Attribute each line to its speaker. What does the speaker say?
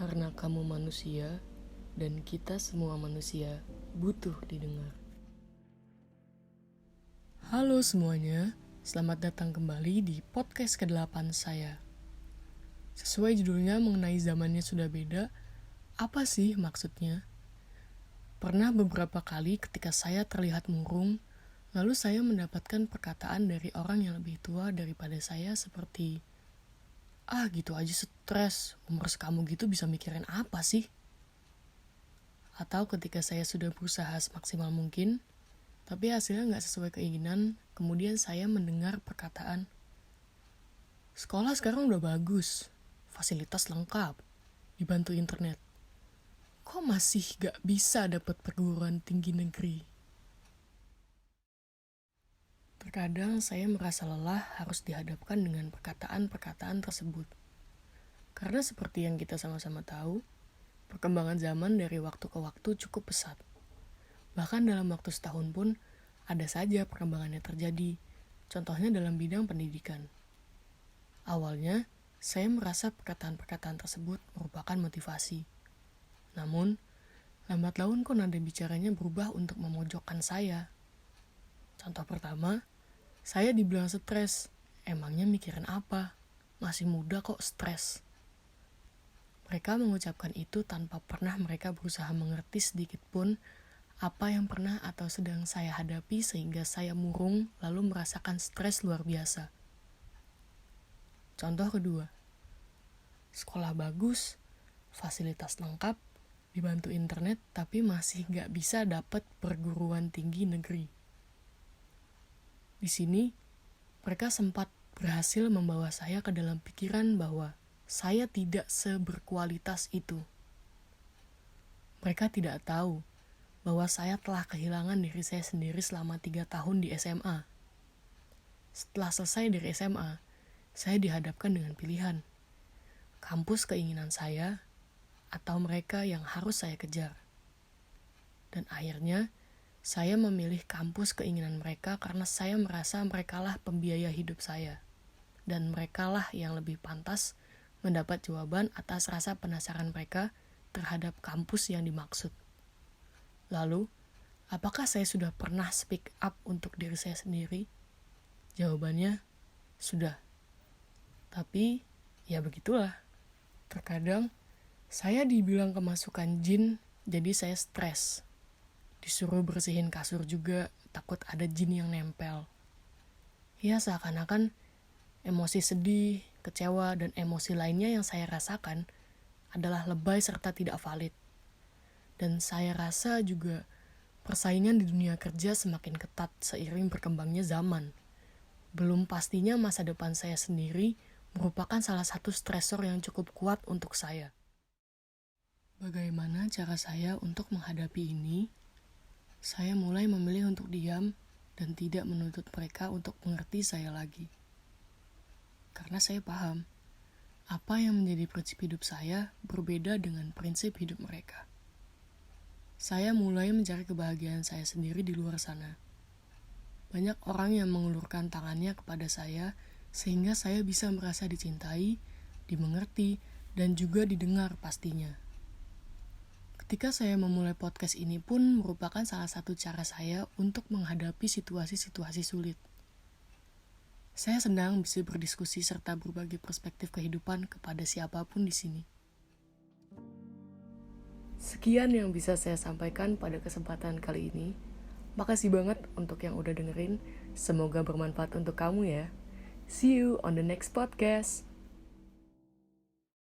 Speaker 1: Karena kamu manusia, dan kita semua manusia butuh didengar. Halo semuanya, selamat datang kembali di podcast ke-8 saya. Sesuai judulnya mengenai zamannya sudah beda, apa sih maksudnya? Pernah beberapa kali ketika saya terlihat murung, lalu saya mendapatkan perkataan dari orang yang lebih tua daripada saya seperti, gitu aja stres, umur sekamu gitu bisa mikirin apa sih? Atau ketika saya sudah berusaha semaksimal mungkin, tapi hasilnya nggak sesuai keinginan, kemudian saya mendengar perkataan, sekolah sekarang udah bagus, fasilitas lengkap, dibantu internet. Kok masih gak bisa dapat perguruan tinggi negeri? Terkadang saya merasa lelah harus dihadapkan dengan perkataan-perkataan tersebut. Karena seperti yang kita sama-sama tahu, perkembangan zaman dari waktu ke waktu cukup pesat. Bahkan dalam waktu setahun pun, ada saja perkembangannya terjadi, contohnya dalam bidang pendidikan. Awalnya, saya merasa perkataan-perkataan tersebut merupakan motivasi. Namun, lambat laun kok nada bicaranya berubah untuk memojokkan saya. Contoh pertama, saya dibilang stres. Emangnya mikirin apa? Masih muda kok stres. Mereka mengucapkan itu tanpa pernah mereka berusaha mengerti sedikit pun apa yang pernah atau sedang saya hadapi sehingga saya murung lalu merasakan stres luar biasa. Contoh kedua, sekolah bagus, fasilitas lengkap, dibantu internet tapi masih gak bisa dapat perguruan tinggi negeri. Di sini, mereka sempat berhasil membawa saya ke dalam pikiran bahwa saya tidak seberkualitas itu. Mereka tidak tahu bahwa saya telah kehilangan diri saya sendiri selama 3 tahun di SMA. Setelah selesai dari SMA, saya dihadapkan dengan pilihan, kampus keinginan saya atau mereka yang harus saya kejar. Dan akhirnya, saya memilih kampus keinginan mereka karena saya merasa merekalah pembiaya hidup saya. Dan merekalah yang lebih pantas mendapat jawaban atas rasa penasaran mereka terhadap kampus yang dimaksud. Lalu, apakah saya sudah pernah speak up untuk diri saya sendiri? Jawabannya, sudah. Tapi, ya begitulah. Terkadang, saya dibilang kemasukan jin, jadi saya stres. Disuruh bersihin kasur juga, takut ada jin yang nempel. Ya seakan-akan emosi sedih, kecewa, dan emosi lainnya yang saya rasakan adalah lebay serta tidak valid. Dan saya rasa juga persaingan di dunia kerja semakin ketat seiring berkembangnya zaman. Belum pastinya masa depan saya sendiri merupakan salah satu stresor yang cukup kuat untuk saya. Bagaimana cara saya untuk menghadapi ini? Saya mulai memilih untuk diam dan tidak menuntut mereka untuk mengerti saya lagi. Karena saya paham, apa yang menjadi prinsip hidup saya berbeda dengan prinsip hidup mereka. Saya mulai mencari kebahagiaan saya sendiri di luar sana. Banyak orang yang mengulurkan tangannya kepada saya sehingga saya bisa merasa dicintai, dimengerti, dan juga didengar pastinya. Ketika saya memulai podcast ini pun merupakan salah satu cara saya untuk menghadapi situasi-situasi sulit. Saya senang bisa berdiskusi serta berbagi perspektif kehidupan kepada siapapun di sini. Sekian yang bisa saya sampaikan pada kesempatan kali ini. Makasih banget untuk yang udah dengerin. Semoga bermanfaat untuk kamu ya. See you on the next podcast.